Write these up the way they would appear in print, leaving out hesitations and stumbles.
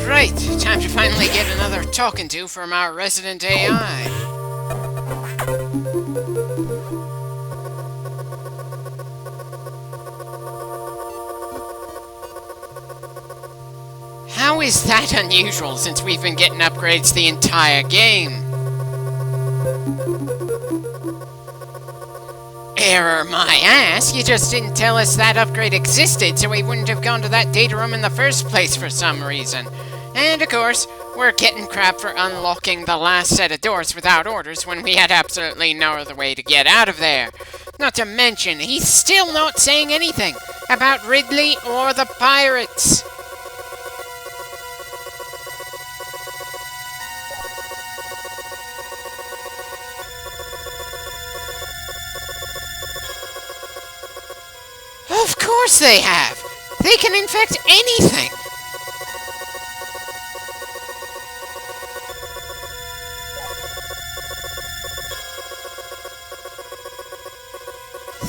Right, time to finally get another talking to from our resident AI. How is that unusual since we've been getting upgrades the entire game? Error my ass, you just didn't tell us that upgrade existed so we wouldn't have gone to that data room in the first place for some reason. And of course, we're getting crap for unlocking the last set of doors without orders when we had absolutely no other way to get out of there. Not to mention, he's still not saying anything about Ridley or the pirates. Of course they have! They can infect anything!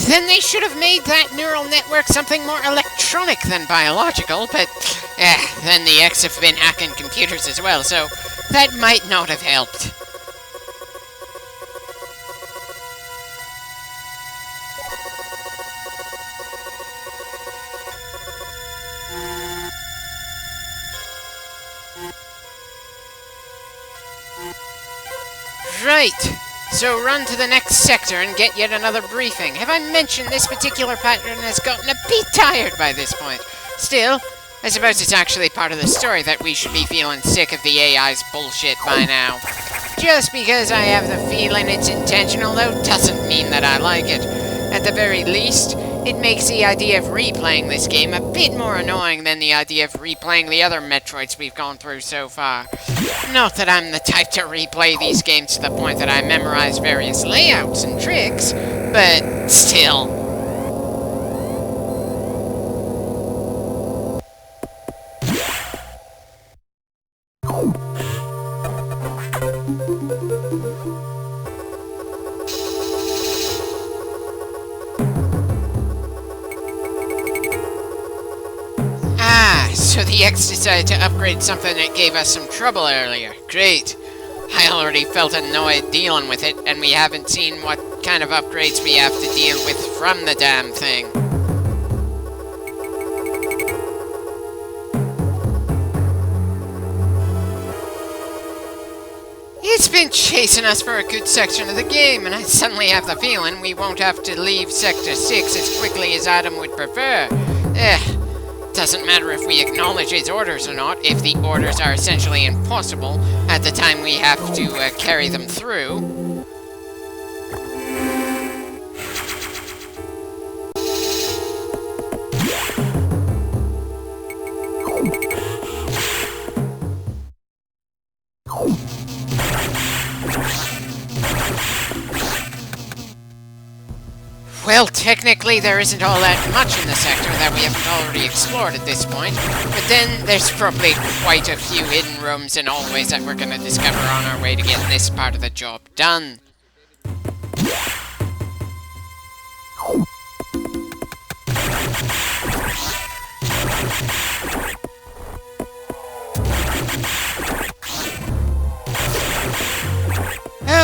Then they should have made that neural network something more electronic than biological, but then the X have been hacking computers as well, so that might not have helped. Right, so run to the next sector and get yet another briefing. Have I mentioned this particular pattern has gotten a bit tired by this point? Still, I suppose it's actually part of the story that we should be feeling sick of the AI's bullshit by now. Just because I have the feeling it's intentional, though, doesn't mean that I like it. At the very least, it makes the idea of replaying this game a bit more annoying than the idea of replaying the other Metroids we've gone through so far. Not that I'm the type to replay these games to the point that I memorize various layouts and tricks, but still. So the X decided to upgrade something that gave us some trouble earlier. Great. I already felt annoyed dealing with it, and we haven't seen what kind of upgrades we have to deal with from the damn thing. It's been chasing us for a good section of the game, and I suddenly have the feeling we won't have to leave Sector 6 as quickly as Adam would prefer. Doesn't matter if we acknowledge his orders or not, if the orders are essentially impossible at the time we have to carry them through. Well, technically there isn't all that much in the sector that we haven't already explored at this point, but then there's probably quite a few hidden rooms and hallways that we're going to discover on our way to getting this part of the job done.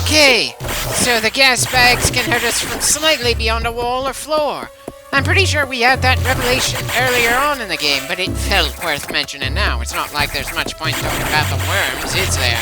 Okay, so the gas bags can hurt us from slightly beyond a wall or floor. I'm pretty sure we had that revelation earlier on in the game, but it felt worth mentioning now. It's not like there's much point talking about the worms, is there?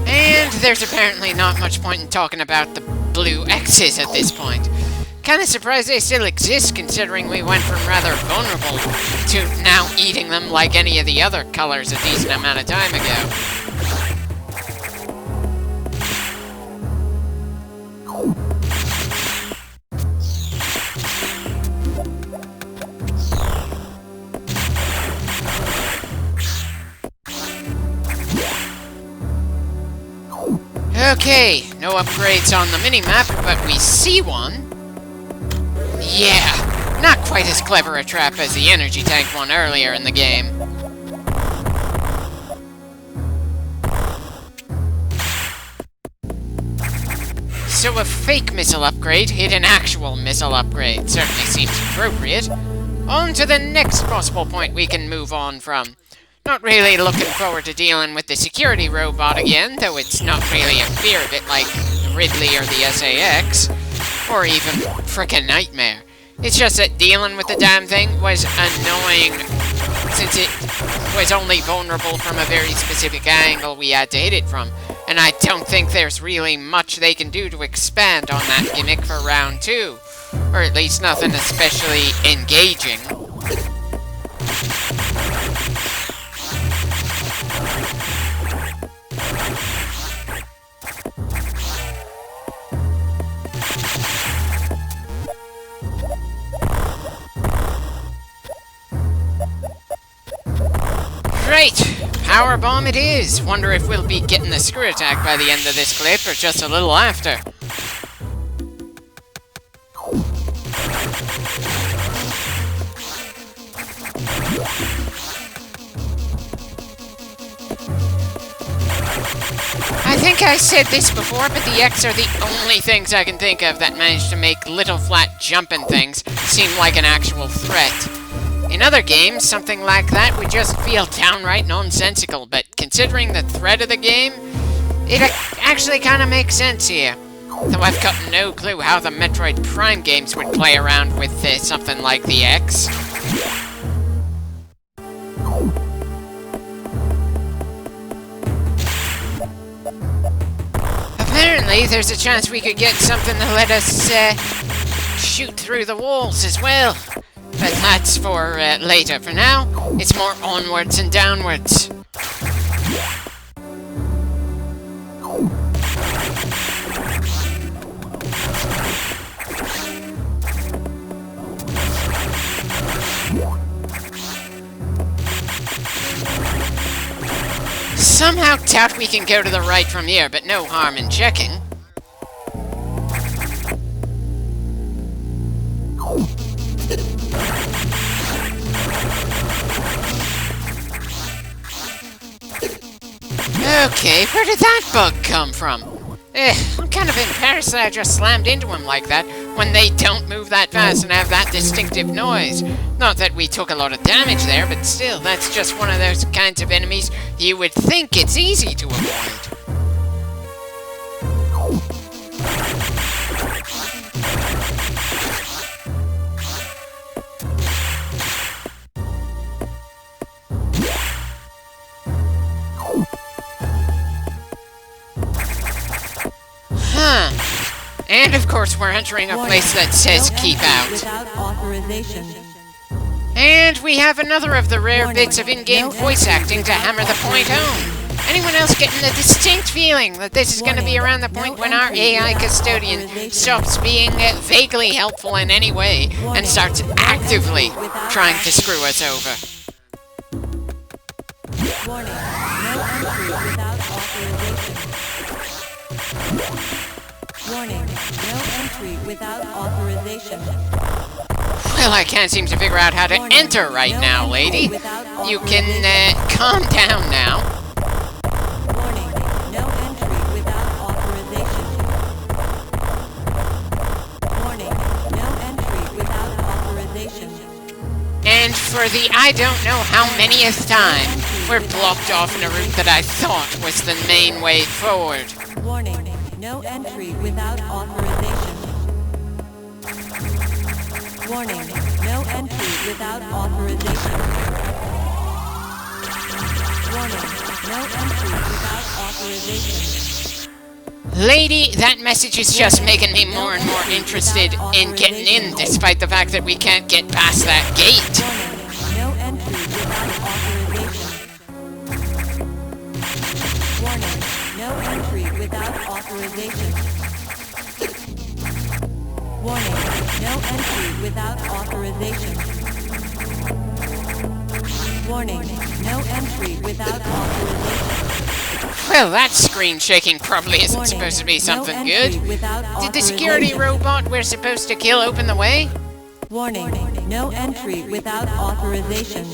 And there's apparently not much point in talking about the blue X's at this point. Kinda surprised they still exist, considering we went from rather vulnerable to now eating them like any of the other colors a decent amount of time ago. Okay, no upgrades on the minimap, but we see one. Yeah, not quite as clever a trap as the energy tank one earlier in the game. So a fake missile upgrade hit an actual missile upgrade. Certainly seems appropriate. On to the next possible point we can move on from. Not really looking forward to dealing with the security robot again, though it's not really a fear of it like Ridley or the SAX, or even frickin' Nightmare. It's just that dealing with the damn thing was annoying, since it was only vulnerable from a very specific angle we had to hit it from, and I don't think there's really much they can do to expand on that gimmick for round 2, or at least nothing especially engaging. Right, power bomb it is. Wonder if we'll be getting the screw attack by the end of this clip, or just a little after. I think I said this before, but the X are the only things I can think of that manage to make little flat jumping things seem like an actual threat. In other games, something like that would just feel downright nonsensical, but considering the threat of the game, it actually kind of makes sense here. Though I've got no clue how the Metroid Prime games would play around with something like the X. Apparently, there's a chance we could get something to let us shoot through the walls as well. But that's for later. For now, it's more onwards and downwards. Somehow doubt we can go to the right from here, but no harm in checking. Okay, where did that bug come from? I'm kind of embarrassed that I just slammed into him like that, when they don't move that fast and have that distinctive noise. Not that we took a lot of damage there, but still, that's just one of those kinds of enemies you would think it's easy to avoid. And of course we're entering a place that says keep out. And we have another of the rare bits of in-game voice acting to hammer the point home. Anyone else getting the distinct feeling that this is going to be around the point when our AI custodian stops being vaguely helpful in any way and starts actively trying to screw us over? Warning, no entry without authorization. Warning, no entry without authorization. Well, I can't seem to figure out how to enter right now, lady. You can, calm down now. Warning, no entry without authorization. Warning, no entry without authorization. And for the I don't know how manyth time, we're blocked off in a route that I thought was the main way forward. Warning, no entry without authorization. Warning, no entry without authorization. Warning, no entry without authorization. Lady, that message is just making me more and more interested in getting in, despite the fact that we can't get past that gate. Warning, no entry without authorization. Warning, no entry without authorization. Warning, no entry without authorization. Warning, no entry without authorization. Well, that screen shaking probably isn't supposed to be something good. Did the security robot we're supposed to kill open the way? Warning, no entry without authorization.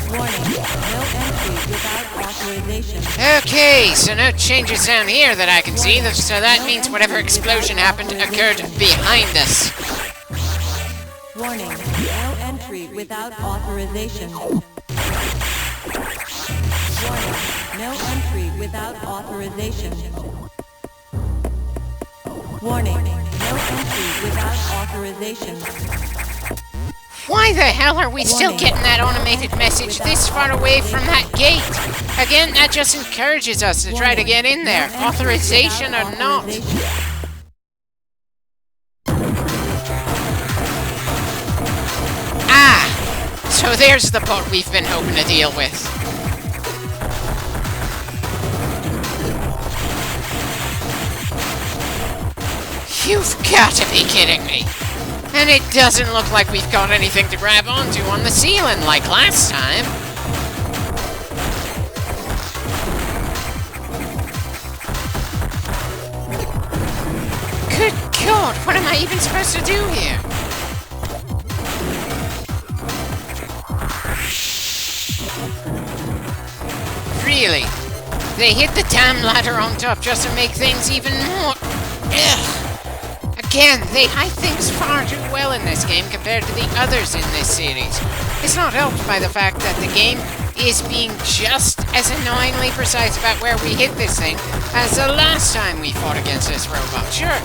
Warning, no entry without authorization. Okay, so no changes down here that I can see, so that means whatever explosion happened occurred behind us. Warning, no entry without authorization. Warning, no entry without authorization. Warning, no entry without authorization. Why the hell are we still getting that automated message this far away from that gate? Again, that just encourages us to try to get in there, authorization or not. Ah! So there's the part we've been hoping to deal with. You've got to be kidding me. And it doesn't look like we've got anything to grab onto on the ceiling like last time. Good God, what am I even supposed to do here? Really? They hit the damn ladder on top just to make things even more... Ugh. Again, they hide things far too well in this game compared to the others in this series. It's not helped by the fact that the game is being just as annoyingly precise about where we hit this thing as the last time we fought against this robot. Sure,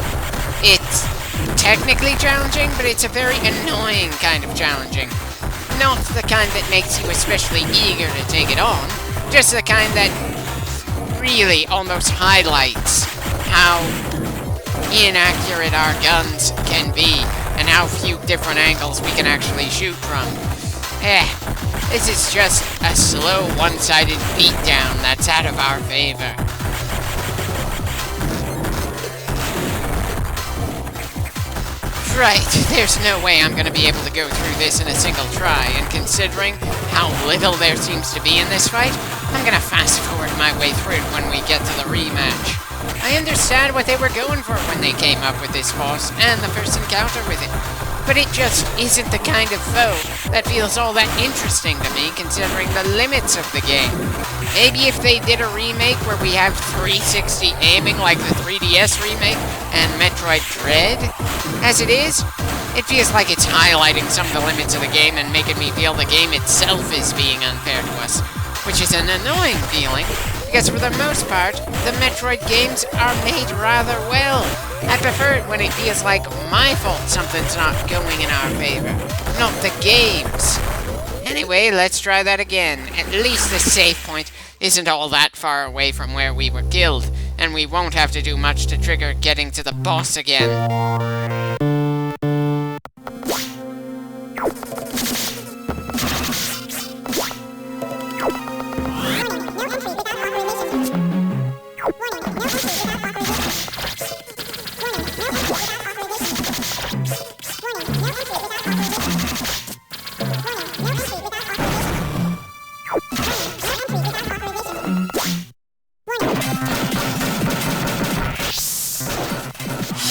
it's technically challenging, but it's a very annoying kind of challenging. Not the kind that makes you especially eager to take it on, just the kind that really almost highlights how inaccurate our guns can be, and how few different angles we can actually shoot from. This is just a slow, one-sided beatdown that's out of our favor. Right, there's no way I'm gonna be able to go through this in a single try, and considering how little there seems to be in this fight, I'm gonna fast-forward my way through it when we get to the rematch. I understand what they were going for when they came up with this boss and the first encounter with it, but it just isn't the kind of foe that feels all that interesting to me considering the limits of the game. Maybe if they did a remake where we have 360 aiming like the 3DS remake and Metroid Dread, as it is, it feels like it's highlighting some of the limits of the game and making me feel the game itself is being unfair to us, which is an annoying feeling. Because for the most part, the Metroid games are made rather well. I prefer it when it feels like my fault something's not going in our favor, not the game's. Anyway, let's try that again. At least the save point isn't all that far away from where we were killed, and we won't have to do much to trigger getting to the boss again.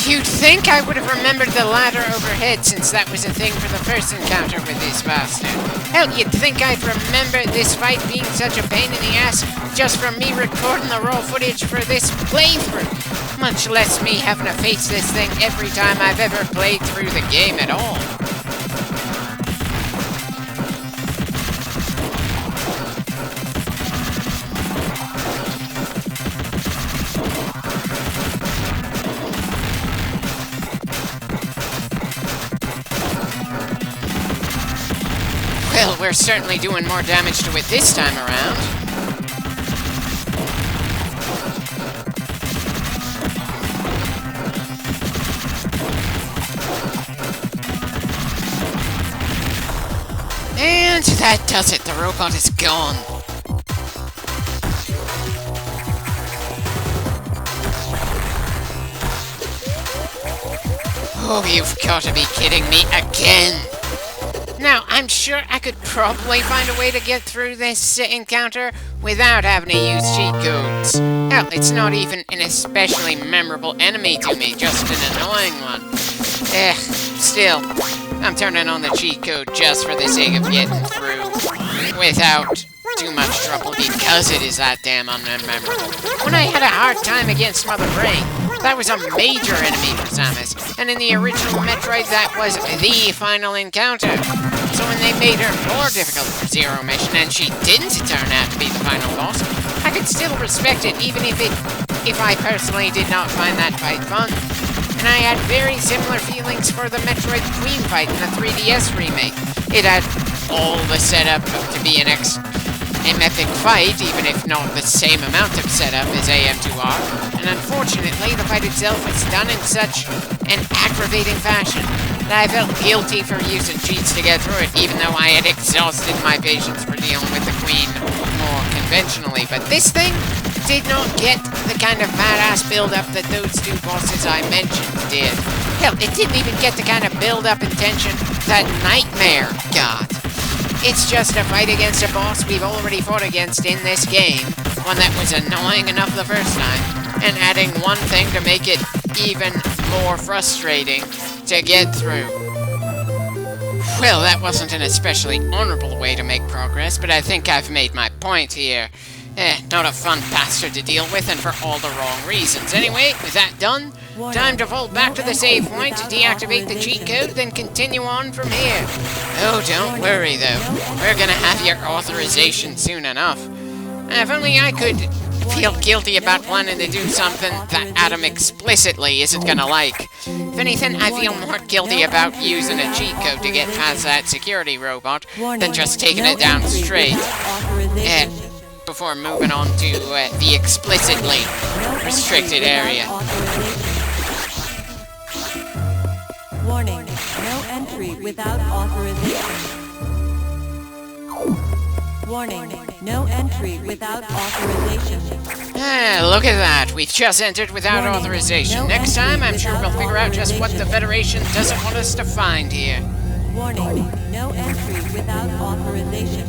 You'd think I would have remembered the ladder overhead since that was a thing for the first encounter with this bastard. Hell, you'd think I'd remember this fight being such a pain in the ass just from me recording the raw footage for this playthrough. Much less me having to face this thing every time I've ever played through the game at all. Well, we're certainly doing more damage to it this time around. And that does it. The robot is gone. Oh, you've got to be kidding me again. Now, I'm sure I could probably find a way to get through this encounter without having to use cheat codes. Hell, it's not even an especially memorable enemy to me, just an annoying one. Still, I'm turning on the cheat code just for the sake of getting through. without too much trouble because it is that damn unmemorable. When I had a hard time against Mother Brain, that was a major enemy for Samus, and in the original Metroid that was the final encounter. So when they made her more difficult for Zero Mission and she didn't turn out to be the final boss, I could still respect it even if I personally did not find that fight fun. And I had very similar feelings for the Metroid Queen fight in the 3DS remake. It had all the setup to be an epic fight, even if not the same amount of setup as AM2R, and unfortunately the fight itself was done in such an aggravating fashion that I felt guilty for using cheats to get through it, even though I had exhausted my patience for dealing with the Queen more conventionally. But this thing did not get the kind of badass build-up that those two bosses I mentioned did. Hell, it didn't even get the kind of build-up and tension that Nightmare got. It's just a fight against a boss we've already fought against in this game, one that was annoying enough the first time, and adding one thing to make it even more frustrating to get through. Well, that wasn't an especially honorable way to make progress, but I think I've made my point here. Not a fun bastard to deal with, and for all the wrong reasons. Anyway, with that done, time to vault back to the save point, deactivate the cheat code, then continue on from here. Oh, don't worry though, we're gonna have your authorization soon enough. If only I could feel guilty about planning to do something that Adam explicitly isn't gonna like. If anything, I feel more guilty about using a cheat code to get past that security robot than just taking it down straight. Before moving on to the explicitly restricted area. Warning, no entry without authorization. Warning, no entry without authorization. Look at that. We've just entered without authorization. Next time, I'm sure we'll figure out just what the Federation doesn't want us to find here. Warning, no entry without authorization.